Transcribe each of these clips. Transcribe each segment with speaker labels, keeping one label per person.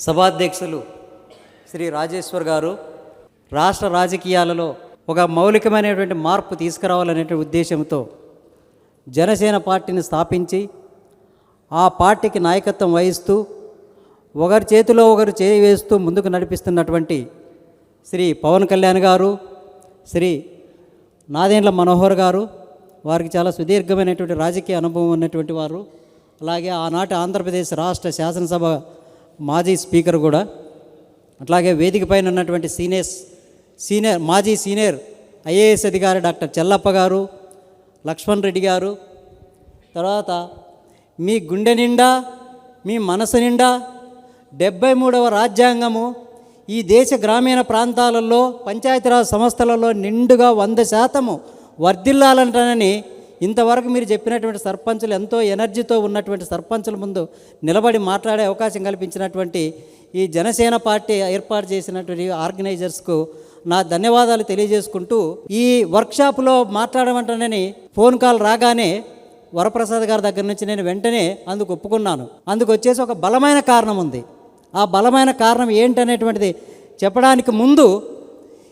Speaker 1: సభాధ్యక్షులు శ్రీ రాజేశ్వర్ గారు రాష్ట్ర రాజకీయాలలో ఒక మౌలికమైనటువంటి మార్పు తీసుకురావాలనే ఉద్దేశంతో జనసేన పార్టీని స్థాపించి ఆ పార్టీకి నాయకత్వం వహిస్తూ ఒకరి చేతిలో ఒకరు చేయి వేస్తూ ముందుకు నడిపిస్తున్నటువంటి శ్రీ పవన్ కళ్యాణ్ గారు, శ్రీ నాదెండ్ల మనోహర్ గారు, వారికి చాలా సుదీర్ఘమైనటువంటి రాజకీయ అనుభవం ఉన్నటువంటి వారు. అలాగే ఆనాటి ఆంధ్రప్రదేశ్ రాష్ట్ర శాసనసభ మాజీ స్పీకర్ కూడా. అట్లాగే వేదిక పైన ఉన్నటువంటి మాజీ సీనియర్ ఐఏఎస్ అధికారి డాక్టర్ చెల్లప్ప గారు, లక్ష్మణ్ రెడ్డి గారు, తర్వాత మీ గుండె నిండా మీ మనసు నిండా 73వ రాజ్యాంగము ఈ దేశ గ్రామీణ ప్రాంతాలలో పంచాయతీరాజ్ సంస్థలలో నిండుగా 100% వర్ధిల్లాలంటానని ఇంతవరకు మీరు చెప్పినటువంటి సర్పంచులు ఎంతో ఎనర్జీతో ఉన్నటువంటి సర్పంచుల ముందు నిలబడి మాట్లాడే అవకాశం కల్పించినటువంటి ఈ జనసేన పార్టీ ఏర్పాటు చేసినటువంటి ఆర్గనైజర్స్కు నా ధన్యవాదాలు తెలియజేసుకుంటూ, ఈ వర్క్షాప్లో మాట్లాడమంటానని ఫోన్ కాల్ రాగానే వరప్రసాద్ గారి దగ్గర నుంచి నేను వెంటనే అందుకు ఒప్పుకున్నాను. అందుకు వచ్చేసి ఒక బలమైన కారణం ఉంది. ఆ బలమైన కారణం ఏంటనేటువంటిది చెప్పడానికి ముందు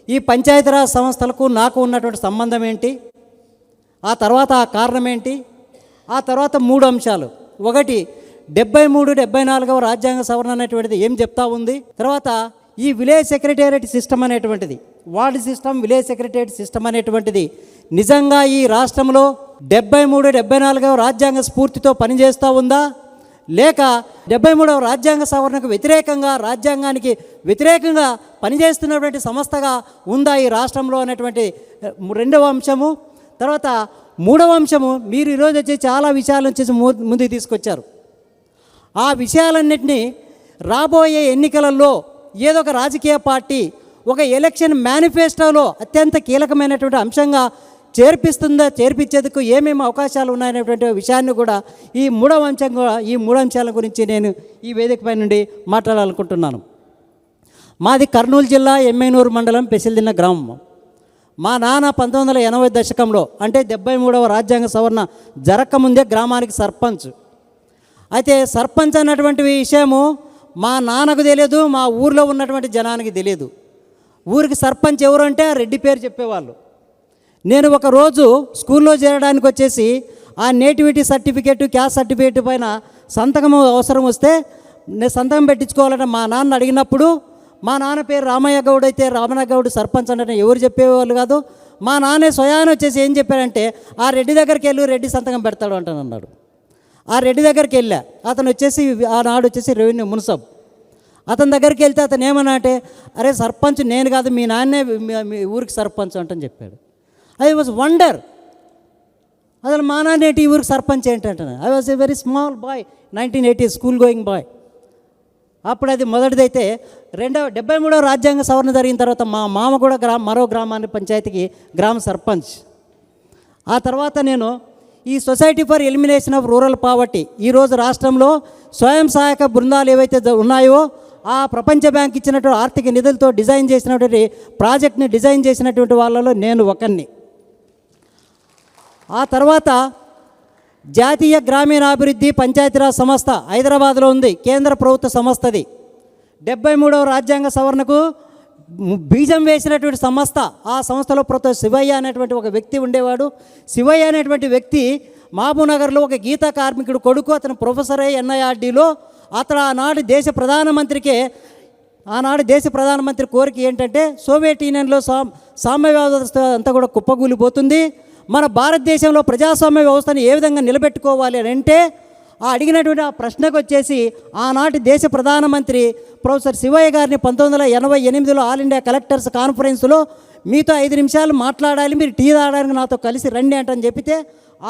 Speaker 1: ఈ పంచాయతీరాజ్ సంస్థలకు నాకు ఉన్నటువంటి సంబంధం ఏంటి, ఆ తర్వాత ఆ కారణం ఏంటి, ఆ తర్వాత 3 అంశాలు. ఒకటి 73, 74వ రాజ్యాంగ సవరణ అనేటువంటిది ఏం చెప్తా ఉంది, తర్వాత ఈ విలేజ్ సెక్రటేరియట్ సిస్టమ్ అనేటువంటిది, ward system, village secretariat system అనేటువంటిది నిజంగా ఈ రాష్ట్రంలో 73, 74వ రాజ్యాంగ స్ఫూర్తితో పనిచేస్తూ ఉందా, లేక 73వ రాజ్యాంగ సవరణకు వ్యతిరేకంగా, రాజ్యాంగానికి వ్యతిరేకంగా పనిచేస్తున్నటువంటి సంస్థగా ఉందా ఈ రాష్ట్రంలో అనేటువంటి 2వ అంశము. తర్వాత 3వ అంశము, మీరు ఈరోజు వచ్చి చాలా విషయాలు వచ్చేసి ముందుకు తీసుకొచ్చారు. ఆ విషయాలన్నింటినీ రాబోయే ఎన్నికలలో ఏదో ఒక రాజకీయ పార్టీ ఒక ఎలక్షన్ మేనిఫెస్టోలో అత్యంత కీలకమైనటువంటి అంశంగా చేర్పించేందుకు ఏమేమి అవకాశాలు ఉన్నాయనేటువంటి విషయాన్ని కూడా ఈ 3 అంశాల గురించి నేను ఈ వేదికపై నుండి మాట్లాడాలనుకుంటున్నాను. మాది కర్నూలు జిల్లా ఎమ్మెనూరు మండలం పెసిల్దిన్న గ్రామం. మా నాన్న 1980 దశకంలో అంటే 73వ రాజ్యాంగ సవరణ జరగకముందే గ్రామానికి సర్పంచ్. అయితే సర్పంచ్ అన్నటువంటి విషయము మా నాన్నకు తెలియదు, మా ఊర్లో ఉన్నటువంటి జనానికి తెలియదు. ఊరికి సర్పంచ్ ఎవరు అంటే ఆ రెడ్డి పేరు చెప్పేవాళ్ళు. నేను ఒకరోజు స్కూల్లో చేరడానికి వచ్చేసి ఆ నేటివిటీ సర్టిఫికేట్, క్యాస్ట్ సర్టిఫికేట్ పైన సంతకం అవసరం వస్తే నేను సంతకం పెట్టించుకోవాలంటే మా నాన్న అడిగినప్పుడు, మా నాన్న పేరు రామయ్య గౌడ్ అయితే రామయ్య గౌడ్ సర్పంచ్ అంటే ఎవరు చెప్పేవాళ్ళు కాదు. మా నాన్న స్వయాన వచ్చేసి ఏం చెప్పాడంటే, ఆ రెడ్డి దగ్గరికి వెళ్ళి రెడ్డి సంతకం పెడతాడు అంటానన్నాడు. ఆ రెడ్డి దగ్గరికి వెళ్ళా. అతను వచ్చేసి ఆనాడు వచ్చేసి రెవెన్యూ మున్సబ్. అతని దగ్గరికి వెళ్తే అతను ఏమన్నా అంటే, అరే సర్పంచ్ నేను కాదు, మీ నాన్నే మీ ఊరికి సర్పంచ్ అంటని చెప్పాడు. ఐ వాజ్ వండర్, అసలు మా నాన్న ఏంటి ఈ ఊరికి సర్పంచ్ ఏంటంటే. I was a very small boy, 1980 school going boy. అప్పుడు అది మొదటిదైతే 73వ రాజ్యాంగ సవరణ జరిగిన తర్వాత మా మామ కూడా మరో గ్రామాన్ని పంచాయతీకి గ్రామ సర్పంచ్. ఆ తర్వాత నేను ఈ society for elimination of rural poverty, ఈరోజు రాష్ట్రంలో స్వయం సహాయక బృందాలు ఏవైతే ఉన్నాయో ఆ ప్రపంచ బ్యాంక్ ఇచ్చినటువంటి ఆర్థిక నిధులతో డిజైన్ చేసినటువంటి ప్రాజెక్ట్ని డిజైన్ చేసినటువంటి వాళ్ళలో నేను ఒకరిని. ఆ తర్వాత జాతీయ గ్రామీణాభివృద్ధి పంచాయతీరాజ్ సంస్థ హైదరాబాద్లో ఉంది, కేంద్ర ప్రభుత్వ సంస్థది. 73వ రాజ్యాంగ సవరణకు బీజం వేసినటువంటి సంస్థ. ఆ సంస్థలో ప్రొఫెసర్ శివయ్య అనేటువంటి ఒక వ్యక్తి ఉండేవాడు. శివయ్య అనేటువంటి వ్యక్తి మహబూబ్నగర్లో ఒక గీతా కార్మికుడు కొడుకు. అతను ప్రొఫెసర్ ఎన్ఐఆర్డీలో. అతను ఆనాడు దేశ ప్రధానమంత్రి కోరిక ఏంటంటే, సోవియట్ యూనియన్లో సామ్య వ్యవస్థ అంతా కూడా కుప్పగూలిపోతుంది, మన భారతదేశంలో ప్రజాస్వామ్య వ్యవస్థను ఏ విధంగా నిలబెట్టుకోవాలి అని అంటే, ఆ అడిగినటువంటి ఆ ప్రశ్నకు వచ్చేసి ఆనాటి దేశ ప్రధానమంత్రి ప్రొఫెసర్ శివయ్య గారిని 1988లో ఆల్ ఇండియా కలెక్టర్స్ కాన్ఫరెన్స్లో మీతో 5 నిమిషాలు మాట్లాడాలి, మీరు టీ తాగడానికి నాతో కలిసి రండి అంటని చెప్పితే,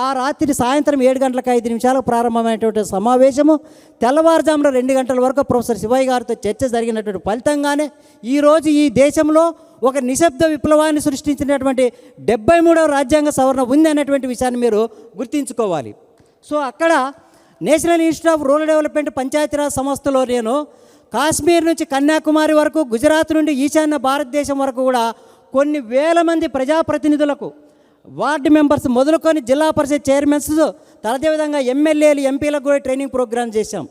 Speaker 1: ఆ రాత్రి సాయంత్రం 7 గంటలకు 5 నిమిషాలకు ప్రారంభమైనటువంటి సమావేశము తెల్లవారుజామున 2 గంటల వరకు ప్రొఫెసర్ శివయ్య గారితో చర్చ జరిగినటువంటి ఫలితంగానే ఈరోజు ఈ దేశంలో ఒక నిశ్శబ్ద విప్లవాన్ని సృష్టించినటువంటి 73వ రాజ్యాంగ సవరణ ఉంది అనేటువంటి విషయాన్ని మీరు గుర్తించుకోవాలి. సో అక్కడ national institute of rural development Panchayati Raj సంస్థలో నేను కాశ్మీర్ నుంచి కన్యాకుమారి వరకు, గుజరాత్ నుండి ఈశాన్య భారతదేశం వరకు కూడా కొన్ని వేల మంది ప్రజాప్రతినిధులకు, వార్డు మెంబర్స్ మొదలుకొని జిల్లా పరిషత్ చైర్మన్స్, అదేవిధంగా ఎమ్మెల్యేలు, ఎంపీలకు కూడా ట్రైనింగ్ ప్రోగ్రామ్ చేశాం.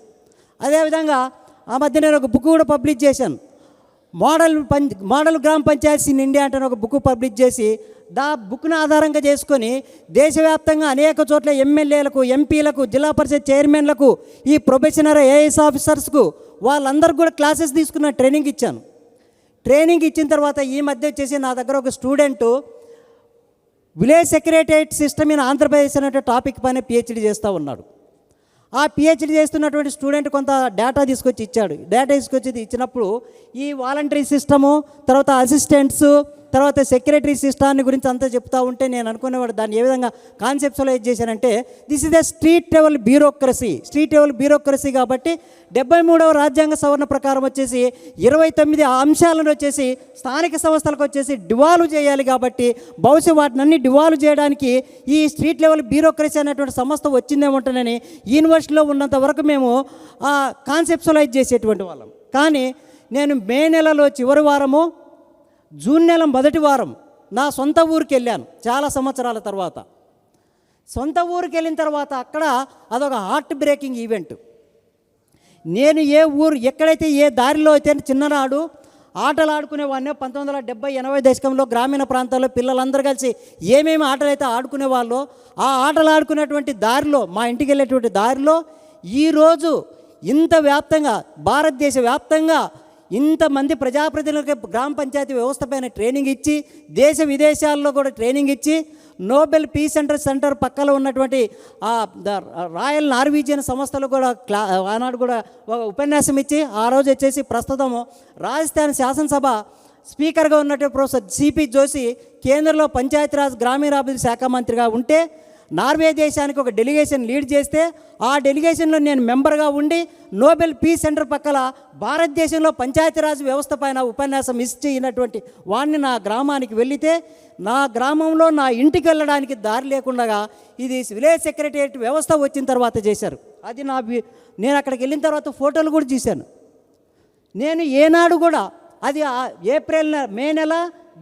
Speaker 1: అదేవిధంగా ఆ మధ్య నేను ఒక బుక్ కూడా పబ్లిష్ చేశాను. మోడల్ గ్రామ పంచాయతీస్ ఇన్ ఇండియా అంటే ఒక బుక్ పబ్లిష్ చేసి బుక్ను ఆధారంగా చేసుకొని దేశవ్యాప్తంగా అనేక చోట్ల ఎమ్మెల్యేలకు, ఎంపీలకు, జిల్లా పరిషత్ చైర్మన్లకు, ఈ ప్రొబేషనరీ ఐఏఎస్ ఆఫీసర్స్కు వాళ్ళందరికీ కూడా క్లాసెస్ తీసుకున్న ట్రైనింగ్ ఇచ్చాను. ట్రైనింగ్ ఇచ్చిన తర్వాత ఈ మధ్య వచ్చేసి నా దగ్గర ఒక student village secretariat system in Andhra Pradesh అనే టాపిక్ పైన పిహెచ్డి చేస్తూ ఉన్నాడు. ఆ పిహెచ్డి చేస్తున్నటువంటి స్టూడెంట్ కొంత డేటా తీసుకొచ్చి ఇచ్చాడు. డేటా తీసుకొచ్చి ఇచ్చినప్పుడు ఈ వాలంటరీ సిస్టము, తర్వాత అసిస్టెంట్స్, తర్వాత సెక్రటరీ సిస్టాన్ని గురించి అంతా చెప్తా ఉంటే నేను అనుకునేవాడు దాన్ని ఏ విధంగా కాన్సెప్చువలైజ్ చేశానంటే this is the street level bureaucracy కాబట్టి 73వ రాజ్యాంగ సవరణ ప్రకారం వచ్చేసి 29 అంశాలను వచ్చేసి స్థానిక సంస్థలకు వచ్చేసి డివాల్వ్ చేయాలి. కాబట్టి బహుశా వాటిని అన్ని డివాల్వ్ చేయడానికి ఈ స్ట్రీట్ లెవెల్ బ్యూరోక్రసీ అనేటువంటి సంస్థ వచ్చిందేమంటానని యూనివర్సిటీలో ఉన్నంత వరకు మేము కాన్సెప్చువలైజ్ చేసేటువంటి వాళ్ళం. కానీ నేను మే నెలలో చివరి వారము, జూన్ నెల మొదటి వారం నా సొంత ఊరికి వెళ్ళాను. చాలా సంవత్సరాల తర్వాత సొంత ఊరికి వెళ్ళిన తర్వాత అక్కడ అదొక హార్ట్ బ్రేకింగ్ ఈవెంట్. నేను ఎక్కడైతే ఏ దారిలో అయితే చిన్ననాడు ఆటలు ఆడుకునేవాడిని 1970-80 దశకంలో గ్రామీణ ప్రాంతాల్లో పిల్లలందరూ కలిసి ఏమేమి ఆటలు అయితే ఆడుకునేవాళ్ళో ఆ ఆటలు ఆడుకునేటువంటి దారిలో, మా ఇంటికి వెళ్ళేటువంటి దారిలో ఈరోజు ఇంత వ్యాప్తంగా, భారతదేశ వ్యాప్తంగా ఇంతమంది ప్రజాప్రతినిధులకు గ్రామ పంచాయతీ వ్యవస్థ పైన ట్రైనింగ్ ఇచ్చి, దేశ విదేశాల్లో కూడా ట్రైనింగ్ ఇచ్చి, నోబెల్ పీస్ సెంటర్ పక్కలో ఉన్నటువంటి రాయల్ నార్వీజియన్ సంస్థలు కూడా ఆనాడు కూడా ఒక ఉపన్యాసం ఇచ్చి, ఆ రోజు వచ్చేసి ప్రస్తుతం రాజస్థాన్ శాసనసభ స్పీకర్గా ఉన్నటువంటి ప్రొఫెసర్ సిపి జోషి కేంద్రంలో పంచాయతీరాజ్ గ్రామీణాభివృద్ధి శాఖ మంత్రిగా ఉంటే, నార్వే దేశానికి ఒక డెలిగేషన్ లీడ్ చేస్తే ఆ డెలిగేషన్లో నేను మెంబర్గా ఉండి నోబెల్ పీస్ సెంటర్ పక్కల భారతదేశంలో పంచాయతీరాజ్ వ్యవస్థ పైన ఉపన్యాసం ఇచ్చినటువంటి వాడిని నా గ్రామానికి వెళితే, నా గ్రామంలో నా ఇంటికి వెళ్ళడానికి దారి లేకుండా ఇది విలేజ్ సెక్రటరియట్ వ్యవస్థ వచ్చిన తర్వాత చేశారు. అది నేను అక్కడికి వెళ్ళిన తర్వాత ఫోటోలు కూడా తీశాను. నేను ఏనాడు కూడా అది మే నెల,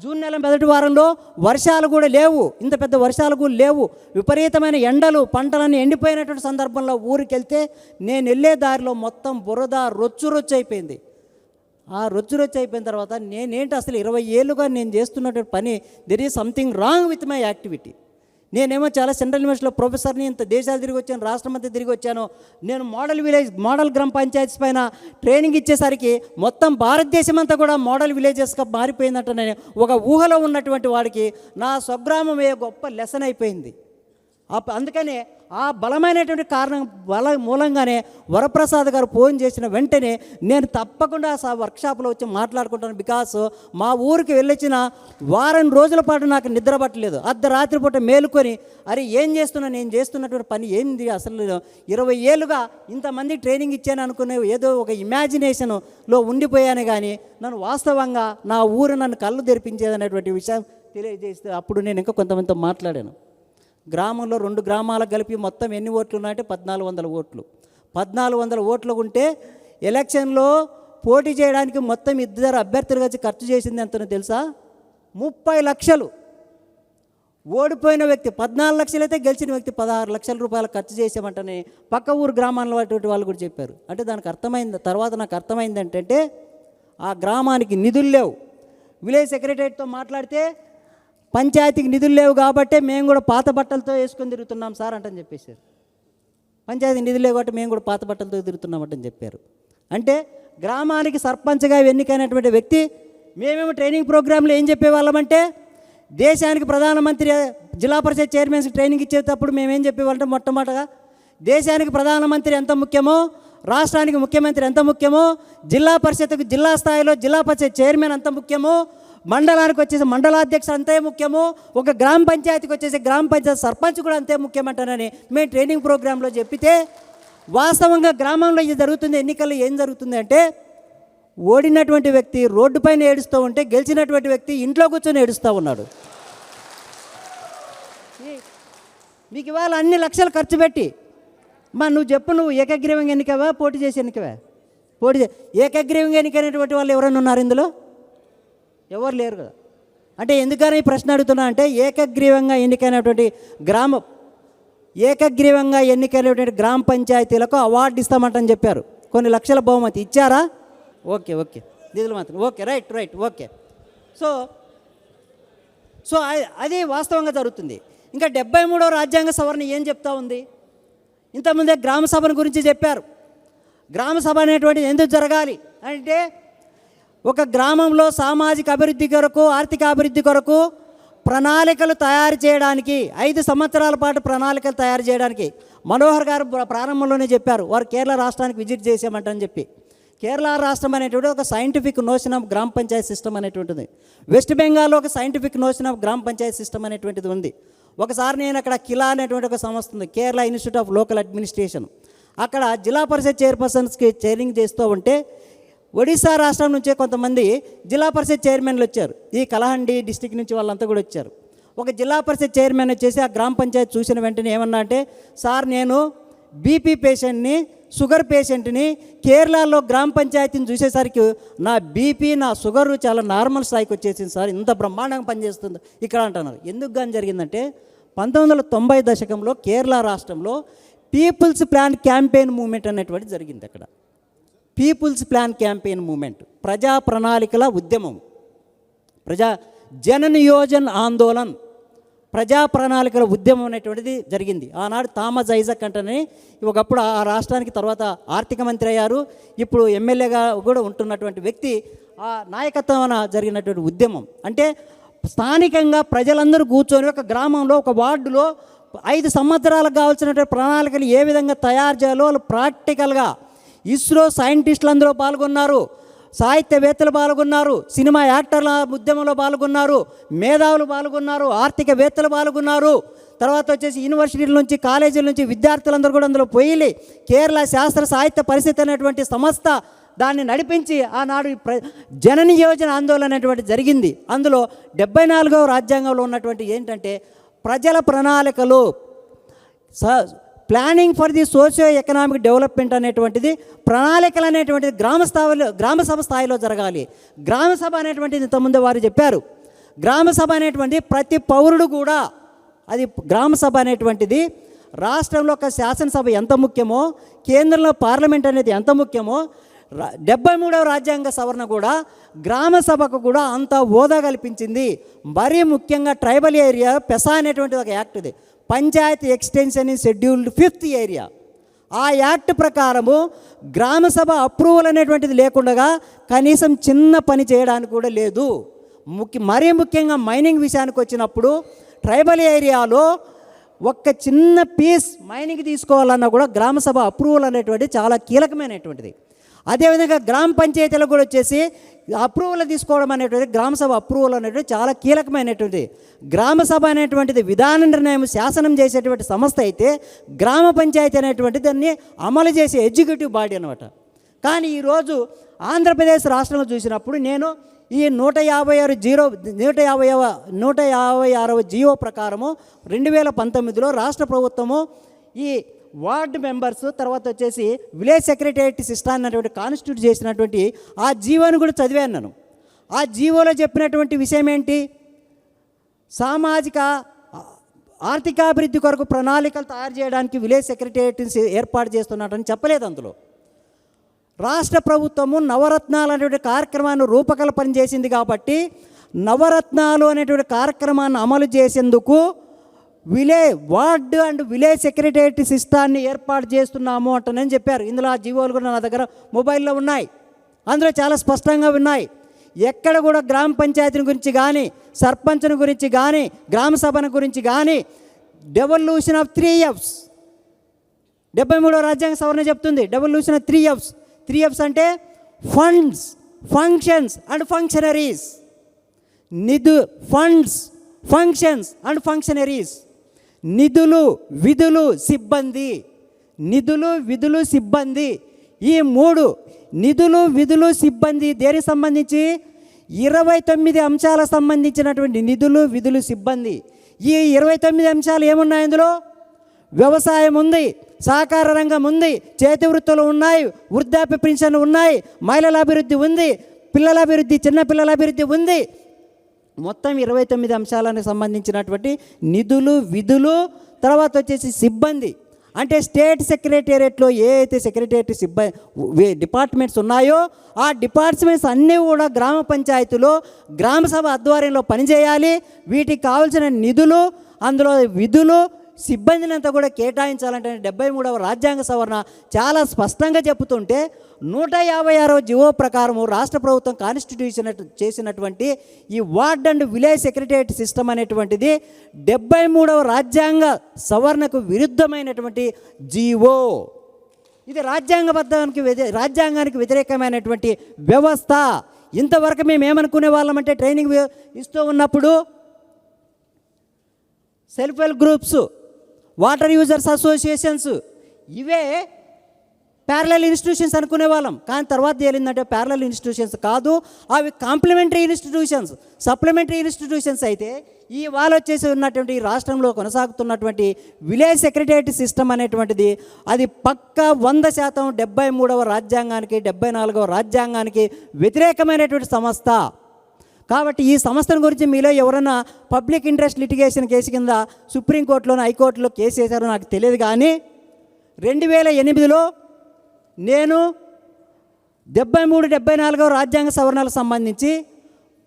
Speaker 1: జూన్ నెల మొదటి వారంలో వర్షాలు కూడా లేవు, ఇంత పెద్ద వర్షాలు కూడా లేవు, విపరీతమైన ఎండలు, పంటలన్నీ ఎండిపోయినటువంటి సందర్భంలో ఊరికి వెళ్తే నేను వెళ్ళే దారిలో మొత్తం బురద రొచ్చు అయిపోయింది. ఆ రొచ్చు అయిపోయిన తర్వాత నేనేంటి అసలు 20 ఏళ్ళుగా నేను చేస్తున్నటువంటి పని, there is something wrong with my activity. నేనేమో చాలా సెంట్రల్ యూనివర్సిటీలో ప్రొఫెసర్ని, ఇంత దేశాలు తిరిగి వచ్చాను, రాష్ట్రమంతా తిరిగి వచ్చాను. నేను మోడల్ గ్రామ పంచాయతీస్ పైన ట్రైనింగ్ ఇచ్చేసరికి మొత్తం భారతదేశం అంతా కూడా మోడల్ విలేజెస్గా మారిపోయిందంట. నేను ఒక ఊహలో ఉన్నటువంటి వాడికి నా స్వగ్రామం గొప్ప లెసన్ అయిపోయింది. అందుకనే ఆ బలమైనటువంటి మూలంగానే వరప్రసాద్ గారు ఫోన్ చేసిన వెంటనే నేను తప్పకుండా వర్క్షాప్లో వచ్చి మాట్లాడుకుంటాను. బికాస్ మా ఊరికి వెళ్ళొచ్చిన వారం రోజుల పాటు నాకు నిద్ర పట్టలేదు. అర్ధరాత్రి పూట మేలుకొని అరే ఏం చేస్తున్నా, నేను చేస్తున్నటువంటి పని ఏంది, అసలు 20 ఏళ్ళుగా ఇంతమంది ట్రైనింగ్ ఇచ్చాను అనుకునే ఏదో ఒక ఇమాజినేషన్లో ఉండిపోయాను. కానీ నన్ను వాస్తవంగా నా ఊరు నన్ను కళ్ళు తెరిపించేదనేటువంటి విషయం తెలియజేస్తే అప్పుడు నేను ఇంకా కొంతమందితో మాట్లాడాను. గ్రామంలో 2 గ్రామాలకు కలిపి మొత్తం ఎన్ని ఓట్లు ఉన్నాయంటే 1400 ఓట్లు. 1400 ఓట్లు ఉంటే ఎలక్షన్లో పోటీ చేయడానికి మొత్తం 2 అభ్యర్థులు వచ్చి ఖర్చు చేసింది ఎంతనో తెలుసా? 30 లక్షలు. ఓడిపోయిన వ్యక్తి 14 లక్షలు అయితే గెలిచిన వ్యక్తి 16 లక్షల రూపాయలు ఖర్చు చేసామంటని పక్క ఊరు గ్రామాల్లో అటువంటి వాళ్ళు కూడా చెప్పారు. అంటే దానికి అర్థమైంది, తర్వాత నాకు అర్థమైంది ఏంటంటే ఆ గ్రామానికి నిధులు లేవు. విలేజ్ సెక్రటరీతో మాట్లాడితే పంచాయతీకి నిధులు లేవు కాబట్టి మేము కూడా పాత బట్టలతో వేసుకొని తిరుగుతున్నాం సార్ అంటని చెప్పేశారు. పంచాయతీ నిధులు లేవు కాబట్టి మేము కూడా పాత బట్టలతో తిరుగుతున్నామంటని చెప్పారు. అంటే గ్రామానికి సర్పంచ్గా ఎన్నికైనటువంటి వ్యక్తి మేమేమో ట్రైనింగ్ ప్రోగ్రాంలో ఏం చెప్పేవాళ్ళమంటే, దేశానికి ప్రధానమంత్రి జిల్లా పరిషత్ చైర్మన్స్కి ట్రైనింగ్ ఇచ్చేటప్పుడు మేమేం చెప్పేవాళ్ళంటే, మొట్టమొదటగా దేశానికి ప్రధానమంత్రి ఎంత ముఖ్యమో, రాష్ట్రానికి ముఖ్యమంత్రి ఎంత ముఖ్యమో, జిల్లా పరిషత్కు జిల్లా స్థాయిలో జిల్లా పరిషత్ చైర్మన్ అంత ముఖ్యమో, మండలానికి వచ్చేసి మండలాధ్యక్షుడు అంతే ముఖ్యము, ఒక గ్రామ పంచాయతీకి వచ్చేసి గ్రామ పంచాయతీ సర్పంచ్ కూడా అంతే ముఖ్యమంటానని మేము ట్రైనింగ్ ప్రోగ్రాంలో చెప్పితే, వాస్తవంగా గ్రామంలో ఇది జరుగుతుంది. ఎన్నికల్లో ఏం జరుగుతుంది అంటే, ఓడినటువంటి వ్యక్తి రోడ్డు పైన ఏడుస్తూ ఉంటే గెలిచినటువంటి వ్యక్తి ఇంట్లో కూర్చొని ఏడుస్తూ ఉన్నాడు. మీకు ఇవాళ అన్ని లక్షలు ఖర్చు పెట్టి నువ్వు చెప్పు, నువ్వు ఏకగ్రీవంగా ఎన్నికవా పోటీ చేసి ఎన్నికవా? ఏకగ్రీవంగా ఎన్నికైనటువంటి వాళ్ళు ఎవరైనా ఉన్నారు ఇందులో? ఎవరు లేరు కదా. అంటే ఎందుకని ఈ ప్రశ్న అడుగుతున్నా అంటే, ఏకగ్రీవంగా ఎన్నికైనటువంటి గ్రామ పంచాయతీలకు అవార్డు ఇస్తామంటని చెప్పారు. కొన్ని లక్షల బహుమతి ఇచ్చారా? ఓకే ఓకే, నిధులు మాత్రం okay, right okay. So so అది వాస్తవంగా జరుగుతుంది. ఇంకా 73వ రాజ్యాంగ సవరణ ఏం చెప్తా ఉంది? ఇంతకుముందే గ్రామ సభను గురించి చెప్పారు. గ్రామ సభ అనేటువంటిది ఎందుకు జరగాలి అంటే, ఒక గ్రామంలో సామాజిక అభివృద్ధి కొరకు, ఆర్థిక అభివృద్ధి కొరకు ప్రణాళికలు తయారు చేయడానికి, 5 సంవత్సరాల పాటు ప్రణాళికలు తయారు చేయడానికి మనోహర్ గారు ప్రారంభంలోనే చెప్పారు. వారు కేరళ రాష్ట్రానికి విజిట్ చేసామంటని చెప్పి. కేరళ రాష్ట్రం అనేటువంటి ఒక సైంటిఫిక్ నోషన్ ఆఫ్ గ్రామ పంచాయతీ సిస్టమ్ అనేటువంటిది. వెస్ట్ బెంగాల్లో ఒక సైంటిఫిక్ నోషన్ ఆఫ్ గ్రామ పంచాయతీ సిస్టమ్ అనేటువంటిది ఉంది. ఒకసారి నేను అక్కడ కిలా అనేటువంటి ఒక సంస్థ ఉంది, Kerala institute of local administration. అక్కడ జిల్లా పరిషత్ చైర్పర్సన్స్కి ట్రైనింగ్ చేస్తూ ఉంటే ఒడిశా రాష్ట్రం నుంచే కొంతమంది జిల్లా పరిషత్ చైర్మన్లు వచ్చారు. ఈ కలహండి డిస్టిక్ నుంచి వాళ్ళంతా కూడా వచ్చారు. ఒక జిల్లా పరిషత్ చైర్మన్ వచ్చేసి ఆ గ్రామ పంచాయతీ చూసిన వెంటనే ఏమన్నా అంటే, సార్ నేను బీపీ పేషెంట్ని, షుగర్ పేషెంట్ని, కేరళలో గ్రామ పంచాయతీని చూసేసరికి నా బీపీ, నా షుగర్ చాలా నార్మల్ స్థాయికి వచ్చేసింది సార్, ఇంత బ్రహ్మాండంగా పనిచేస్తుంది ఇక్కడ అంటున్నారు. ఎందుకు కానీ జరిగిందంటే 1990 దశకంలో కేరళ రాష్ట్రంలో పీపుల్స్ ప్లాన్ క్యాంపెయిన్ మూమెంట్ అనేటువంటిది జరిగింది. అక్కడ పీపుల్స్ ప్లాన్ క్యాంపెయిన్ మూమెంట్, ప్రజా ప్రణాళికల ఉద్యమం, జన నియోజన్ ఆందోళన్, ప్రజా ప్రణాళికల ఉద్యమం అనేటువంటిది జరిగింది. ఆనాడు థామస్ ఐజక్ అంటని ఒకప్పుడు ఆ రాష్ట్రానికి తర్వాత ఆర్థిక మంత్రి అయ్యారు, ఇప్పుడు ఎమ్మెల్యేగా కూడా ఉంటున్నటువంటి వ్యక్తి ఆ నాయకత్వాన జరిగినటువంటి ఉద్యమం. అంటే స్థానికంగా ప్రజలందరూ కూర్చొని ఒక గ్రామంలో, ఒక వార్డులో 5 సంవత్సరాలకు కావాల్సినటువంటి ప్రణాళికలు ఏ విధంగా తయారు చేయాలో వాళ్ళు ప్రాక్టికల్గా, ఇస్రో సైంటిస్టులు అందరూ పాల్గొన్నారు, సాహిత్యవేత్తలు పాల్గొన్నారు, సినిమా యాక్టర్ల ఉద్యమంలో పాల్గొన్నారు, మేధావులు పాల్గొన్నారు, ఆర్థికవేత్తలు పాల్గొన్నారు. తర్వాత వచ్చేసి యూనివర్సిటీల నుంచి, కాలేజీల నుంచి విద్యార్థులందరూ కూడా అందులో పోయి కేరళ శాస్త్ర సాహిత్య పరిస్థితి అనేటువంటి సంస్థ దాన్ని నడిపించి ఆనాడు జన నియోజన ఆందోళన అనేటువంటి జరిగింది. అందులో 74వ రాజ్యాంగంలో ఉన్నటువంటి ఏంటంటే ప్రజల ప్రణాళికలు, planning for the socio economic development అనేటువంటిది, ప్రణాళికలు అనేటువంటిది గ్రామ సభ స్థాయిలో జరగాలి. గ్రామ సభ అనేటువంటిది ఇంతకుముందు వారు చెప్పారు. గ్రామ సభ అనేటువంటిది ప్రతి పౌరుడు కూడా, అది గ్రామ సభ అనేటువంటిది రాష్ట్రంలో ఒక శాసనసభ ఎంత ముఖ్యమో, కేంద్రంలో పార్లమెంట్ అనేది ఎంత ముఖ్యమో, 73వ రాజ్యాంగ సవరణ కూడా గ్రామ సభకు కూడా అంత హోదా కల్పించింది. మరీ ముఖ్యంగా ట్రైబల్ ఏరియా పెసా అనేటువంటి ఒక యాక్ట్ ఇది, panchayati extension in scheduled 5th area. ఆ యాక్ట్ ప్రకారము గ్రామ సభ అప్రూవల్ అనేటువంటిది లేకుండా కనీసం చిన్న పని చేయడానికి కూడా లేదు. మరీ ముఖ్యంగా మైనింగ్ విషయానికి వచ్చినప్పుడు ట్రైబల్ ఏరియాలో ఒక్క చిన్న పీస్ మైనింగ్ తీసుకోవాలన్నా కూడా గ్రామ సభ అప్రూవల్ అనేటువంటిది చాలా కీలకమైనటువంటిది. అదేవిధంగా గ్రామ పంచాయతీలకు కూడా వచ్చేసి అప్రూవల్ తీసుకోవడం అనేటువంటిది, గ్రామ సభ అప్రూవల్ అనేటువంటి చాలా కీలకమైనటువంటిది. గ్రామ సభ అనేటువంటిది విధాన నిర్ణయం, శాసనం చేసేటువంటి సంస్థ అయితే, గ్రామ పంచాయతీ అనేటువంటి దాన్ని అమలు చేసే ఎగ్జిక్యూటివ్ బాడీ అనమాట. కానీ ఈరోజు ఆంధ్రప్రదేశ్ రాష్ట్రంలో చూసినప్పుడు నేను ఈ 156వ జియో ప్రకారము 2019లో రాష్ట్ర ప్రభుత్వము ఈ వార్డు మెంబర్స్, తర్వాత వచ్చేసి విలేజ్ సెక్రటేరియట్ సిస్టమ్ అన్నటువంటి కాన్స్టిట్యూట్ చేసినటువంటి ఆ జీవోను కూడా చదివాను నేను. ఆ జీవోలో చెప్పినటువంటి విషయం ఏంటి? సామాజిక ఆర్థికాభివృద్ధి కొరకు ప్రణాళికలు తయారు చేయడానికి విలేజ్ సెక్రటేరియట్ ఏర్పాటు చేస్తున్నట్టని చెప్పలేదు. అందులో రాష్ట్ర ప్రభుత్వము నవరత్నాలు అనేటువంటి కార్యక్రమాన్ని రూపకల్పన చేసింది కాబట్టి నవరత్నాలు అనేటువంటి కార్యక్రమాన్ని అమలు చేసేందుకు వార్డు అండ్ విలేజ్ సెక్రటేరియట్ సిస్టాన్ని ఏర్పాటు చేస్తున్నాము అంటనని చెప్పారు. ఇందులో ఆ జీవోలు కూడా నా దగ్గర మొబైల్లో ఉన్నాయి. అందులో చాలా స్పష్టంగా ఉన్నాయి. ఎక్కడ కూడా గ్రామ పంచాయతీని గురించి కానీ, సర్పంచ్ని గురించి కానీ, గ్రామ సభను గురించి కానీ డెవల్యూషన్ ఆఫ్ 3 F's 73వ రాజ్యాంగ సవరణ చెప్తుంది. Devolution of 3 F's. 3 F's అంటే funds, functions and functionaries. Funds, functions and functionaries. నిధులు, విధులు, సిబ్బంది. నిధులు, విధులు, సిబ్బంది. ఈ 3 నిధులు, విధులు, సిబ్బంది దేనికి సంబంధించి? 29 అంశాలకు సంబంధించినటువంటి నిధులు, విధులు, సిబ్బంది. ఈ 29 అంశాలు ఏమున్నాయి? అందులో వ్యవసాయం ఉంది, సహకార రంగం ఉంది, చేతి వృత్తులు ఉన్నాయి, వృద్ధాప్య పెన్షన్లు ఉన్నాయి, మహిళల అభివృద్ధి ఉంది, పిల్లల అభివృద్ధి, చిన్నపిల్లల అభివృద్ధి ఉంది. మొత్తం 29 అంశాలకు సంబంధించినటువంటి నిధులు, విధులు, తర్వాత వచ్చేసి సిబ్బంది. అంటే స్టేట్ సెక్రటేరియట్లో ఏ అయితే సెక్రటేరియట్ డిపార్ట్మెంట్స్ ఉన్నాయో ఆ డిపార్ట్మెంట్స్ అన్నీ కూడా గ్రామ పంచాయతీలో గ్రామ సభ ఆధ్వర్యంలో పనిచేయాలి. వీటికి కావాల్సిన నిధులు, అందులో విధులు, సిబ్బందిని అంతా కూడా కేటాయించాలంటే 73వ రాజ్యాంగ సవరణ చాలా స్పష్టంగా చెబుతుంటే 156వ జివో ప్రకారము రాష్ట్ర ప్రభుత్వం కాన్స్టిట్యూషన్ చేసినటువంటి ఈ ward and village secretariat system అనేటువంటిది 73వ రాజ్యాంగ సవరణకు విరుద్ధమైనటువంటి జీవో. ఇది రాజ్యాంగానికి వ్యతిరేకమైనటువంటి వ్యవస్థ. ఇంతవరకు మేము ఏమనుకునే వాళ్ళమంటే ట్రైనింగ్ ఇస్తూ ఉన్నప్పుడు self help groups, water users associations ఇవే ప్యారలల్ ఇన్స్టిట్యూషన్స్ అనుకునే వాళ్ళం. కానీ తర్వాత తేలిందంటే ప్యారలల్ ఇన్స్టిట్యూషన్స్ కాదు, అవి కాంప్లిమెంటరీ ఇన్స్టిట్యూషన్స్, సప్లిమెంటరీ ఇన్స్టిట్యూషన్స్. అయితే ఈ వాళ్ళు వచ్చేసి ఉన్నటువంటి ఈ రాష్ట్రంలో కొనసాగుతున్నటువంటి విలేజ్ సెక్రటేరియట్ సిస్టమ్ అనేటువంటిది అది పక్కా 100% 73వ రాజ్యాంగానికి 74వ రాజ్యాంగానికి వ్యతిరేకమైనటువంటి సంస్థ. కాబట్టి ఈ సంస్థల గురించి మీలో ఎవరైనా పబ్లిక్ ఇంట్రెస్ట్ లిటిగేషన్ కేసు కింద సుప్రీంకోర్టులోనూ హైకోర్టులో కేసు వేశారో నాకు తెలియదు. కానీ 2008లో నేను 73, 74వ రాజ్యాంగ సవరణలకు సంబంధించి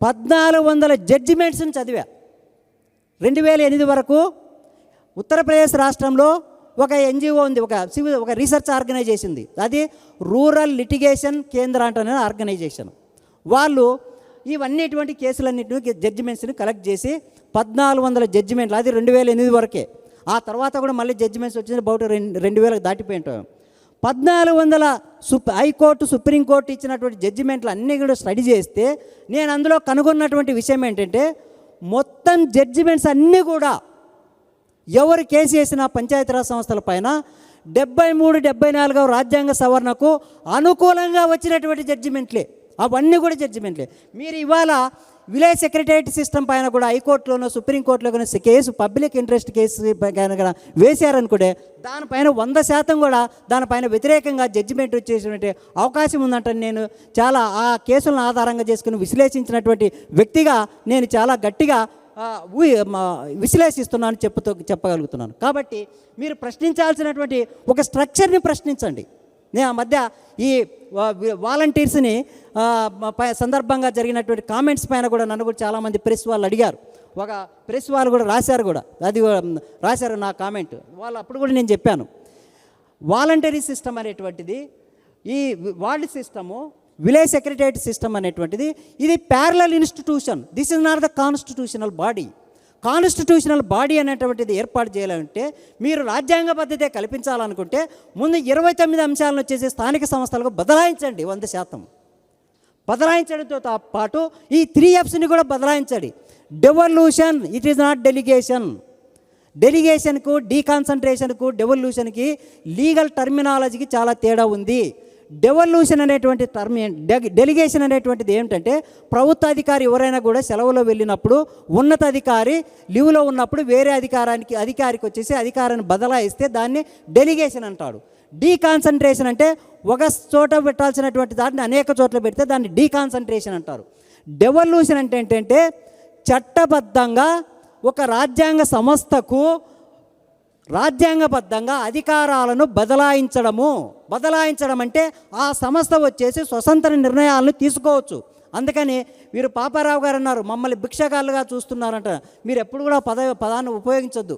Speaker 1: 1400 జడ్జిమెంట్స్ని చదివా. 2008 వరకు ఉత్తరప్రదేశ్ రాష్ట్రంలో ఒక ఎన్జిఓ ఉంది, ఒక రీసెర్చ్ ఆర్గనైజేషన్ ఉంది, అది రూరల్ లిటిగేషన్ కేంద్ర అంటే ఆర్గనైజేషన్. వాళ్ళు ఇవన్నిటువంటి కేసులన్నింటినీ జడ్జిమెంట్స్ని కలెక్ట్ చేసి 1400 జడ్జిమెంట్లు, అది 2008 వరకే. ఆ తర్వాత కూడా మళ్ళీ జడ్జిమెంట్స్ వచ్చింది బౌట్ 2000 దాటిపోయి ఉంటాం. 1400 హైకోర్టు, సుప్రీంకోర్టు ఇచ్చినటువంటి జడ్జిమెంట్లు అన్నీ కూడా స్టడీ చేస్తే నేను అందులో కనుగొన్నటువంటి విషయం ఏంటంటే మొత్తం జడ్జిమెంట్స్ అన్నీ కూడా ఎవరు కేసు చేసిన పంచాయతీరాజ్ సంస్థల పైన 73, 74వ రాజ్యాంగ సవరణకు అనుకూలంగా వచ్చినటువంటి జడ్జిమెంట్లే. అవన్నీ కూడా జడ్జిమెంట్లే. మీరు ఇవాళ విలేజ్ సెక్రటేరియట్ సిస్టమ్ పైన కూడా హైకోర్టులోనో సుప్రీంకోర్టులో కూడా కేసు, పబ్లిక్ ఇంట్రెస్ట్ కేసు కనుక వేశారనుకుంటే దానిపైన 100% కూడా దానిపైన వ్యతిరేకంగా జడ్జిమెంట్ వచ్చేసినటువంటి అవకాశం ఉందంటే నేను చాలా ఆ కేసులను ఆధారంగా చేసుకుని విశ్లేషించినటువంటి వ్యక్తిగా నేను చాలా గట్టిగా విశ్లేషిస్తున్నాను చెప్పగలుగుతున్నాను. కాబట్టి మీరు ప్రశ్నించాల్సినటువంటి ఒక స్ట్రక్చర్ని ప్రశ్నించండి. నేను ఆ మధ్య ఈ వాలంటీర్స్ని సందర్భంగా జరిగినటువంటి కామెంట్స్ పైన కూడా నన్ను కూడా చాలామంది ప్రెస్ వాళ్ళు అడిగారు. ఒక ప్రెస్ వాళ్ళు కూడా రాశారు కూడా, అది రాశారు నా కామెంట్. వాళ్ళు అప్పుడు కూడా నేను చెప్పాను, వాలంటరీ సిస్టమ్ అనేటువంటిది, ఈ ward system, village secretariat system అనేటువంటిది ఇది parallel institution. This is not the constitutional body. Constitutional body అనేటువంటిది ఏర్పాటు చేయాలంటే మీరు రాజ్యాంగ పద్ధతే కల్పించాలనుకుంటే ముందు 29 అంశాలను వచ్చేసి స్థానిక సంస్థలకు బదలాయించండి. 100% బదలాయించడంతో పాటు ఈ 3Fsని కూడా బదలాయించండి. Devolution, it is not delegation. డెలిగేషన్కు, డీకాన్సన్ట్రేషన్కు, డెవల్యూషన్కి లీగల్ టర్మినాలజీకి చాలా తేడా ఉంది. డెవల్యూషన్ అనేటువంటి డెలిగేషన్ అనేటువంటిది ఏమిటంటే ప్రభుత్వ అధికారి ఎవరైనా కూడా సెలవులో వెళ్ళినప్పుడు ఉన్నత అధికారి లీవ్లో ఉన్నప్పుడు వేరే అధికారికి వచ్చేసి అధికారాన్ని బదలాయిస్తే దాన్ని డెలిగేషన్ అంటాడు. డీకాన్సన్ట్రేషన్ అంటే ఒక చోట పెట్టాల్సినటువంటి దాన్ని అనేక చోట్ల పెడితే దాన్ని డీకాన్సన్ట్రేషన్ అంటారు. డెవల్యూషన్ అంటే ఏంటంటే చట్టబద్ధంగా ఒక రాజ్యాంగ సంస్థకు రాజ్యాంగబద్ధంగా అధికారాలను బదలాయించడం అంటే ఆ సంస్థ వచ్చేసి స్వతంత్ర నిర్ణయాలను తీసుకోవచ్చు. అందుకని వీరు పాపారావు గారు అన్నారు, మమ్మల్ని భిక్షగాళ్ళుగా చూస్తున్నారంట. మీరు ఎప్పుడు కూడా పదాన్ని ఉపయోగించొద్దు.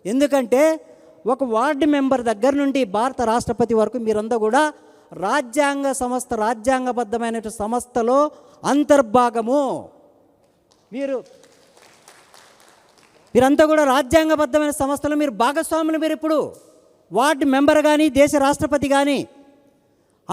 Speaker 1: ఎందుకంటే ఒక వార్డు మెంబర్ దగ్గర నుండి భారత రాష్ట్రపతి వరకు మీరంతా కూడా రాజ్యాంగబద్ధమైన సంస్థలో అంతర్భాగము. మీరంతా కూడా రాజ్యాంగబద్ధమైన సంస్థలో మీరు భాగస్వాములు. మీరు ఇప్పుడు వార్డు మెంబర్ కానీ దేశ రాష్ట్రపతి కానీ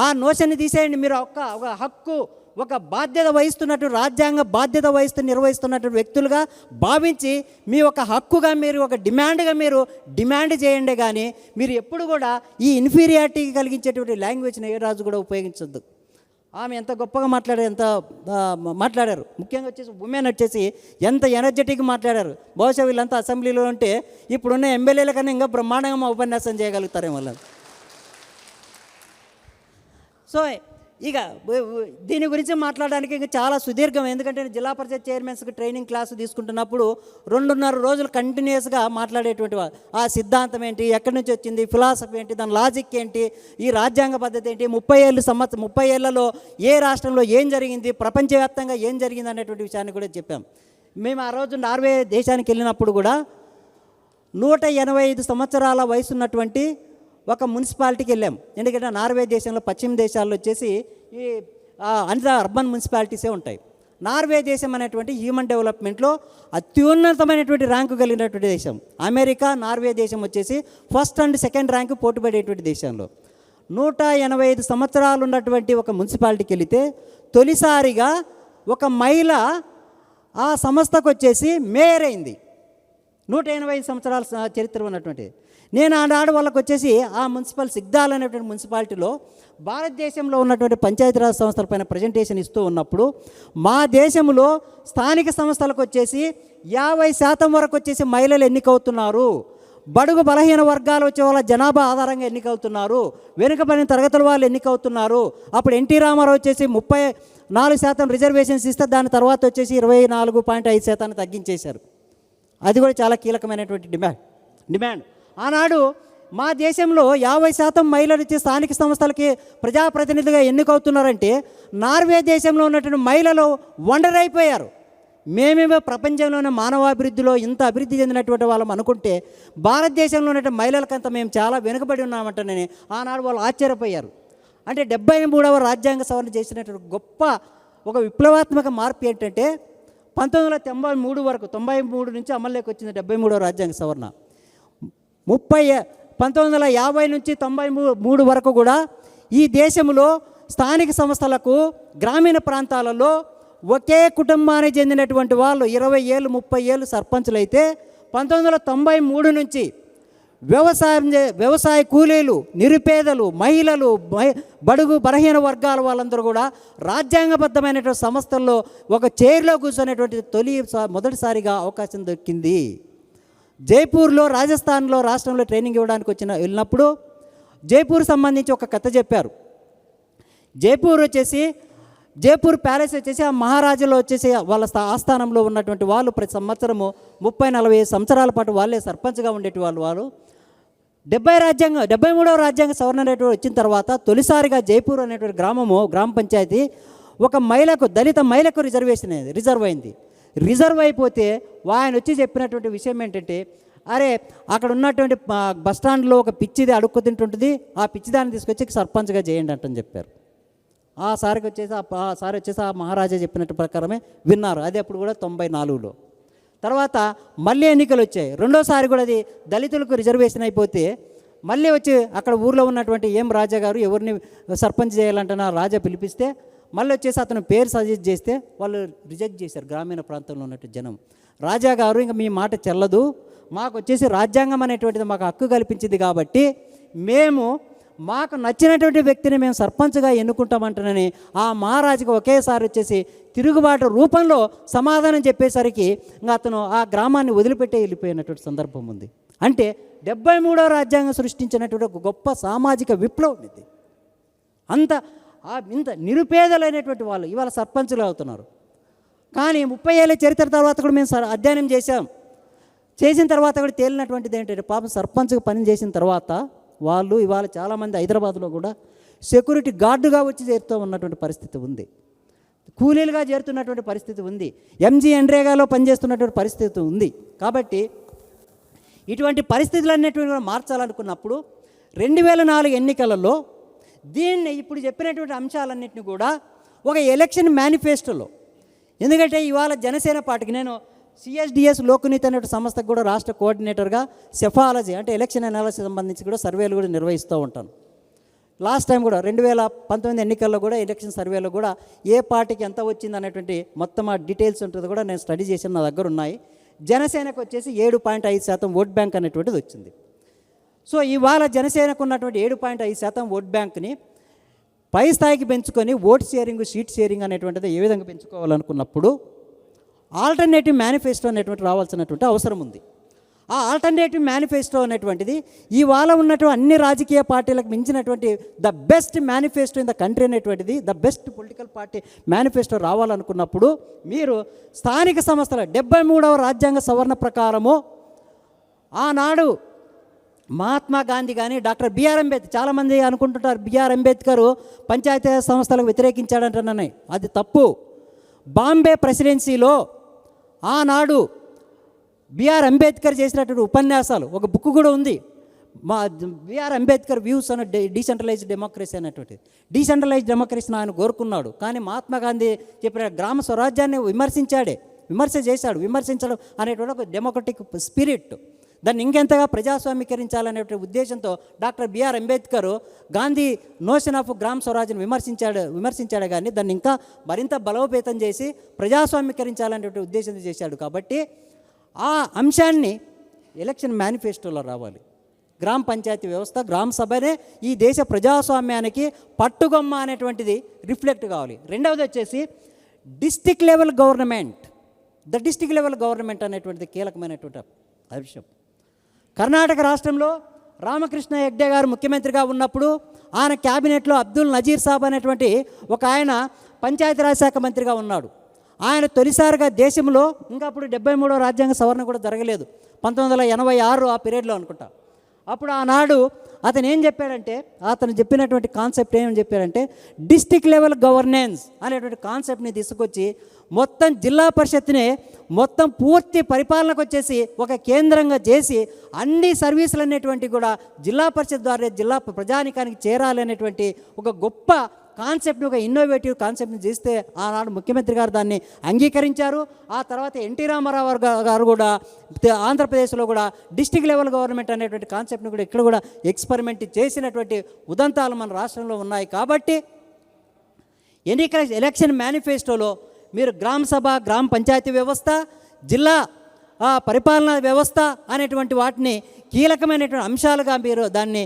Speaker 1: ఆ నోషన్ని తీసేయండి. మీరు ఒక హక్కు, ఒక బాధ్యత వహిస్తున్నట్టు, రాజ్యాంగ బాధ్యత నిర్వహిస్తున్నటువంటి వ్యక్తులుగా భావించి మీ ఒక హక్కుగా మీరు ఒక డిమాండ్గా మీరు డిమాండ్ చేయండి. కానీ మీరు ఎప్పుడు కూడా ఈ ఇన్ఫీరియారిటీ కలిగించేటువంటి లాంగ్వేజ్ని ఏ రాజు కూడా ఉపయోగించొద్దు. ఆమె ఎంత గొప్పగా మాట్లాడారు. ముఖ్యంగా వచ్చేసి ఉమెన్ వచ్చేసి ఎంత ఎనర్జెటిక్గా మాట్లాడారు. బహుశా వీళ్ళంతా అసెంబ్లీలో ఉంటే ఇప్పుడున్న ఎమ్మెల్యేల కన్నా ఇంకా బ్రహ్మాండంగా ఉపన్యాసం చేయగలుగుతారేమో వాళ్ళు. సో ఇక దీని గురించి మాట్లాడడానికి ఇంకా చాలా సుదీర్ఘం. ఎందుకంటే నేను జిల్లా పరిషత్ చైర్మన్స్కి ట్రైనింగ్ క్లాసు తీసుకుంటున్నప్పుడు 2.5 రోజులు కంటిన్యూస్గా మాట్లాడేటువంటి ఆ సిద్ధాంతం ఏంటి, ఎక్కడి నుంచి వచ్చింది, ఫిలాసఫీ ఏంటి, దాని లాజిక్ ఏంటి, ఈ రాజ్యాంగ పద్ధతి ఏంటి, 30 ఏళ్లలో ఏ రాష్ట్రంలో ఏం జరిగింది, ప్రపంచవ్యాప్తంగా ఏం జరిగింది అనేటువంటి విషయాన్ని కూడా చెప్పాం. మేము ఆ రోజు నార్వే దేశానికి వెళ్ళినప్పుడు కూడా 185 సంవత్సరాల వయసు ఉన్నటువంటి ఒక మున్సిపాలిటీకి వెళ్ళాం. ఎందుకంటే నార్వే దేశంలో పశ్చిమ దేశాల్లో వచ్చేసి ఈ అంతా అర్బన్ మున్సిపాలిటీసే ఉంటాయి. నార్వే దేశం అనేటువంటి హ్యూమన్ డెవలప్మెంట్లో అత్యున్నతమైనటువంటి ర్యాంకు కలిగినటువంటి దేశం. అమెరికా, నార్వే దేశం వచ్చేసి ఫస్ట్ అండ్ సెకండ్ ర్యాంకు పోటీపడేటువంటి దేశంలో 185 సంవత్సరాలు ఉన్నటువంటి ఒక మున్సిపాలిటీకి వెళితే తొలిసారిగా ఒక మహిళ ఆ సంస్థకు వచ్చేసి మేయర్ అయింది. 185 సంవత్సరాల చరిత్ర ఉన్నటువంటిది. నేను ఆనాడు వాళ్ళకు వచ్చేసి ఆ సిగ్దాల్ అనేటువంటి మున్సిపాలిటీలో భారతదేశంలో ఉన్నటువంటి పంచాయతీరాజ్ సంస్థలపైన ప్రజెంటేషన్ ఇస్తూ ఉన్నప్పుడు మా దేశంలో స్థానిక సంస్థలకు వచ్చేసి 50% వరకు వచ్చేసి మహిళలు ఎన్నికవుతున్నారు, బడుగు బలహీన వర్గాలు వచ్చే వాళ్ళ జనాభా ఆధారంగా ఎన్నికవుతున్నారు, వెనుకబడిన తరగతుల వాళ్ళు ఎన్నికవుతున్నారు. అప్పుడు ఎన్టీ రామారావు వచ్చేసి 34% రిజర్వేషన్స్ ఇస్తే దాని తర్వాత వచ్చేసి 24.5% తగ్గించేశారు. అది కూడా చాలా కీలకమైనటువంటి డిమాండ్. ఆనాడు మా దేశంలో 50% మహిళలు వచ్చి స్థానిక సంస్థలకి ప్రజాప్రతినిధులుగా ఎన్నికవుతున్నారంటే నార్వే దేశంలో ఉన్నటువంటి మహిళలు వండర్ అయిపోయారు. మేమేమో ప్రపంచంలోనే మానవాభివృద్ధిలో ఇంత అభివృద్ధి చెందినటువంటి వాళ్ళం అనుకుంటే భారతదేశంలో ఉన్నటువంటి మహిళలకంతా మేము చాలా వెనుకబడి ఉన్నామంటేనే ఆనాడు వాళ్ళు ఆశ్చర్యపోయారు. అంటే 73వ రాజ్యాంగ సవరణ చేసినటువంటి గొప్ప ఒక విప్లవాత్మక మార్పు ఏంటంటే 1993 వరకు 93 నుంచి అమల్లోకి వచ్చింది 73వ రాజ్యాంగ సవరణ. 1950 నుంచి 93 వరకు కూడా ఈ దేశంలో స్థానిక సంస్థలకు గ్రామీణ ప్రాంతాలలో ఒకే కుటుంబానికి చెందినటువంటి వాళ్ళు 20 ఏళ్ళు 30 ఏళ్ళు సర్పంచులు అయితే 1993 నుంచి వ్యవసాయ కూలీలు, నిరుపేదలు, మహిళలు, బడుగు బలహీన వర్గాల వాళ్ళందరూ కూడా రాజ్యాంగబద్ధమైనటువంటి సంస్థల్లో ఒక చైర్లో కూర్చునేటువంటి మొదటిసారిగా అవకాశం దొరికింది. జైపూర్లో రాజస్థాన్లో రాష్ట్రంలో ట్రైనింగ్ ఇవ్వడానికి వెళ్ళినప్పుడు జైపూర్ సంబంధించి ఒక కథ చెప్పారు. జైపూర్ ప్యాలెస్ వచ్చేసి ఆ మహారాజులో వచ్చేసి వాళ్ళ ఆస్థానంలో ఉన్నటువంటి వాళ్ళు ప్రతి సంవత్సరము 30-40 సంవత్సరాల పాటు వాళ్ళే సర్పంచ్గా ఉండేటి వాళ్ళు 73వ రాజ్యాంగ సవరణ అనేటువంటి వచ్చిన తర్వాత తొలిసారిగా జైపూర్ అనేటువంటి గ్రామ పంచాయతీ ఒక దళిత మహిళకు రిజర్వ్ అయింది. రిజర్వ్ అయిపోతే ఆయన వచ్చి చెప్పినటువంటి విషయం ఏంటంటే, అరే అక్కడ ఉన్నటువంటి బస్టాండ్లో ఒక పిచ్చిది అడుక్కు తింటుంటుంది, ఆ పిచ్చిదాన్ని తీసుకొచ్చి సర్పంచ్గా చేయండి అంటని చెప్పారు. ఆ సార్ వచ్చేసి ఆ మహారాజా చెప్పినట్టు ప్రకారమే విన్నారు. అది అప్పుడు కూడా 94లో. తర్వాత మళ్ళీ ఎన్నికలు వచ్చాయి. రెండోసారి కూడా అది దళితులకు రిజర్వేషన్ అయిపోతే మళ్ళీ వచ్చి అక్కడ ఊర్లో ఉన్నటువంటి రాజా గారు ఎవరిని సర్పంచ్ చేయాలంటున్నా రాజా పిలిపిస్తే మళ్ళీ వచ్చేసి అతను పేరు సజెస్ట్ చేస్తే వాళ్ళు రిజెక్ట్ చేశారు. గ్రామీణ ప్రాంతంలో ఉన్నట్టు జనం రాజా గారు ఇంకా మీ మాట చెల్లదు, మాకు వచ్చేసి రాజ్యాంగం అనేటువంటిది మాకు హక్కు కల్పించింది కాబట్టి మాకు నచ్చినటువంటి వ్యక్తిని మేము సర్పంచ్గా ఎన్నుకుంటామంటానని ఆ మహారాజుకి ఒకేసారి వచ్చేసి తిరుగుబాటు రూపంలో సమాధానం చెప్పేసరికి ఇంకా అతను ఆ గ్రామాన్ని వదిలిపెట్టే వెళ్ళిపోయినటువంటి సందర్భం ఉంది. అంటే 73వ రాజ్యాంగం సృష్టించినటువంటి ఒక గొప్ప సామాజిక విప్లవం ఇది. ఇంత నిరుపేదలైనటువంటి వాళ్ళు ఇవాళ సర్పంచులు అవుతున్నారు. కానీ 30 ఏళ్ళ చరిత్ర తర్వాత కూడా మేము అధ్యయనం చేసిన తర్వాత కూడా తేలినటువంటిది ఏంటంటే పాపం సర్పంచ్గా పని చేసిన తర్వాత వాళ్ళు ఇవాళ చాలామంది హైదరాబాద్లో కూడా సెక్యూరిటీ గార్డుగా వచ్చి చేరుతూ ఉన్నటువంటి పరిస్థితి ఉంది, కూలీలుగా చేరుతున్నటువంటి పరిస్థితి ఉంది, ఎంజీ ఎన్రేగాలో పనిచేస్తున్నటువంటి పరిస్థితి ఉంది. కాబట్టి ఇటువంటి పరిస్థితులన్నిటిని కూడా మార్చాలనుకున్నప్పుడు 2004 ఎన్నికలలో దీన్ని ఇప్పుడు చెప్పినటువంటి అంశాలన్నింటినీ కూడా ఒక ఎలక్షన్ మేనిఫెస్టోలో, ఎందుకంటే ఇవాళ జనసేన పార్టీకి నేను సిఎస్డిఎస్ లోక్నీతి అనే సంస్థకు కూడా రాష్ట్ర కోఆర్డినేటర్గా సెఫాలజీ అంటే ఎలక్షన్ అనాలిసిస్ సంబంధించి కూడా సర్వేలు కూడా నిర్వహిస్తూ ఉంటాను. లాస్ట్ టైం కూడా 2019 ఎన్నికల్లో కూడా ఎలక్షన్ సర్వేలో కూడా ఏ పార్టీకి ఎంత వచ్చింది అనేటువంటి మొత్తం ఆ డీటెయిల్స్ ఉంటుంది కూడా నేను స్టడీ చేసిన నా దగ్గర ఉన్నాయి. జనసేనకు వచ్చేసి 7.5% ఓట్ బ్యాంక్ అనేటువంటిది వచ్చింది. సో ఇవాళ జనసేనకు ఉన్నటువంటి 7.5% ఓట్ బ్యాంక్ని పై స్థాయికి పెంచుకొని ఓట్ షేరింగ్, సీట్ షేరింగ్ అనేటువంటిది ఏ విధంగా పెంచుకోవాలనుకున్నప్పుడు ఆల్టర్నేటివ్ మేనిఫెస్టో అనేటువంటి రావాల్సినటువంటి అవసరం ఉంది. ఆ ఆల్టర్నేటివ్ మేనిఫెస్టో అనేటువంటిది ఇవాళ ఉన్నటువంటి అన్ని రాజకీయ పార్టీలకు మించినటువంటి the best manifesto in the country అనేటువంటిది, the best political party manifesto రావాలనుకున్నప్పుడు మీరు స్థానిక సంస్థల 73వ రాజ్యాంగ సవరణ ప్రకారము ఆనాడు మహాత్మా గాంధీ కానీ డాక్టర్ బిఆర్ అంబేద్కర్, చాలామంది అనుకుంటుంటారు బిఆర్ అంబేద్కర్ పంచాయతీ సంస్థలకు వ్యతిరేకించాడంటున్నాయి, అది తప్పు. బాంబే ప్రెసిడెన్సీలో ఆనాడు బిఆర్ అంబేద్కర్ చేసినటువంటి ఉపన్యాసాలు, ఒక బుక్ కూడా ఉంది, మా బిఆర్ అంబేద్కర్ వ్యూస్ అనే డీసెంట్రలైజ్డ్ డెమోక్రసీ అనేటువంటిది. డీసెంట్రలైజ్డ్ డెమోక్రసీని ఆయన కోరుకున్నాడు, కానీ మహాత్మా గాంధీ చెప్పిన గ్రామ స్వరాజ్యాన్ని విమర్శ చేశాడు. విమర్శించడం అనేటువంటి ఒక డెమోక్రటిక్ స్పిరిట్, దాన్ని ఇంకెంతగా ప్రజాస్వామీకరించాలనే ఉద్దేశంతో doctor B R Ambedkar Gandhi notion of గ్రామ స్వరాజ్యం విమర్శించాడు కానీ దాన్ని ఇంకా మరింత బలోపేతం చేసి ప్రజాస్వామీకరించాలనే ఉద్దేశంతో చేశాడు. కాబట్టి ఆ అంశాన్ని ఎలక్షన్ మేనిఫెస్టోలో రావాలి. గ్రామ పంచాయతీ వ్యవస్థ, గ్రామ సభనే ఈ దేశ ప్రజాస్వామ్యానికి పట్టుగొమ్మ అనేటువంటిది రిఫ్లెక్ట్ కావాలి. రెండవది వచ్చేసి district level government, the district level government అనేటువంటిది కీలకమైనటువంటి అంశం. కర్ణాటక రాష్ట్రంలో రామకృష్ణ హెగ్డే గారు ముఖ్యమంత్రిగా ఉన్నప్పుడు ఆయన క్యాబినెట్లో అబ్దుల్ నజీర్ సాబ్ అనేటువంటి ఒక ఆయన పంచాయతీరాజ్ శాఖ మంత్రిగా ఉన్నాడు. ఆయన తొలిసారిగా దేశంలో ఇంకా అప్పుడు 73వ రాజ్యాంగ సవరణ కూడా జరగలేదు, 1986 ఆ పీరియడ్లో అనుకుంటా. అప్పుడు ఆనాడు అతను ఏం చెప్పాడంటే, అతను చెప్పినటువంటి కాన్సెప్ట్ ఏమని చెప్పాడంటే డిస్టిక్ లెవెల్ గవర్నెన్స్ అనేటువంటి కాన్సెప్ట్ని తీసుకొచ్చి మొత్తం జిల్లా పరిషత్ని మొత్తం పూర్తి పరిపాలనకు వచ్చేసి ఒక కేంద్రంగా చేసి అన్ని సర్వీసులు అనేటువంటివి కూడా జిల్లా పరిషత్ ద్వారా జిల్లా ప్రజానికానికి చేరాలనేటువంటి ఒక గొప్ప కాన్సెప్ట్ని, ఒక ఇన్నోవేటివ్ కాన్సెప్ట్ని చేస్తే ఆనాడు ముఖ్యమంత్రి గారు దాన్ని అంగీకరించారు. ఆ తర్వాత ఎన్టీ రామారావు గారు కూడా ఆంధ్రప్రదేశ్లో కూడా డిస్టిక్ లెవెల్ గవర్నమెంట్ అనేటువంటి కాన్సెప్ట్ని కూడా ఇక్కడ కూడా ఎక్స్పెరిమెంట్ చేసినటువంటి ఉదంతాలు మన రాష్ట్రంలో ఉన్నాయి. కాబట్టి ఎలక్షన్ మేనిఫెస్టోలో మీరు గ్రామ సభ, గ్రామ పంచాయతీ వ్యవస్థ, జిల్లా పరిపాలనా వ్యవస్థ అనేటువంటి వాటిని కీలకమైనటువంటి అంశాలుగా మీరు దాన్ని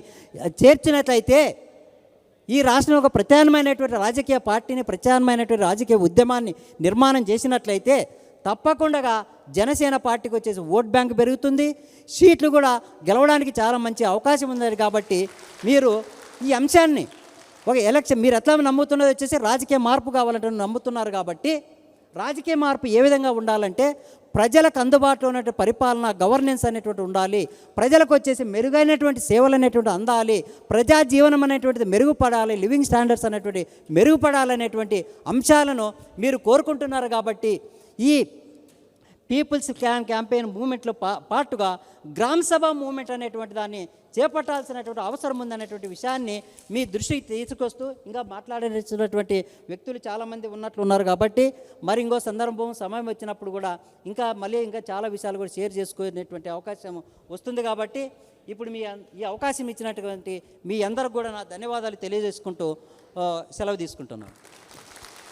Speaker 1: చేర్చినట్లయితే ఈ రాష్ట్రంలో ఒక ప్రత్యామ్నాయమైనటువంటి రాజకీయ పార్టీని, ప్రత్యామ్నాయమైనటువంటి రాజకీయ ఉద్యమాన్ని నిర్మాణం చేసినట్లయితే తప్పకుండా జనసేన పార్టీకి వచ్చేసి ఓట్ బ్యాంక్ పెరుగుతుంది, సీట్లు కూడా గెలవడానికి చాలా మంచి అవకాశం ఉంది. కాబట్టి మీరు ఈ అంశాన్ని ఒక ఎలక్షన్ మీరు ఎట్లా నమ్ముతున్నది వచ్చేసి రాజకీయ మార్పు కావాలంటే నమ్ముతున్నారు. కాబట్టి రాజకీయ మార్పు ఏ విధంగా ఉండాలంటే ప్రజలకు అందుబాటులో ఉన్నటువంటి పరిపాలన, గవర్నెన్స్ అనేటువంటి ఉండాలి, ప్రజలకు వచ్చేసి మెరుగైనటువంటి సేవలు అనేటువంటి అందాలి, ప్రజా జీవనం అనేటువంటిది మెరుగుపడాలి, లివింగ్ స్టాండర్డ్స్ అనేటువంటి మెరుగుపడాలనేటువంటి అంశాలను మీరు కోరుకుంటున్నారు. కాబట్టి ఈ పీపుల్స్ క్యాంపెయిన్ మూమెంట్లో పాటుగా గ్రామ సభ మూమెంట్ అనేటువంటి దాన్ని చేపట్టాల్సినటువంటి అవసరం ఉందనేటువంటి విషయాన్ని మీ దృష్టికి తీసుకొస్తూ, ఇంకా మాట్లాడాల్సినటువంటి వ్యక్తులు చాలామంది ఉన్నట్లున్నారు. కాబట్టి మరి ఇంకో సందర్భం సమయం వచ్చినప్పుడు కూడా ఇంకా చాలా విషయాలు కూడా షేర్ చేసుకునేటువంటి అవకాశం వస్తుంది. కాబట్టి ఇప్పుడు ఈ అవకాశం ఇచ్చినటువంటి మీ అందరికి కూడా నా ధన్యవాదాలు తెలియజేసుకుంటూ సెలవు తీసుకుంటున్నాను.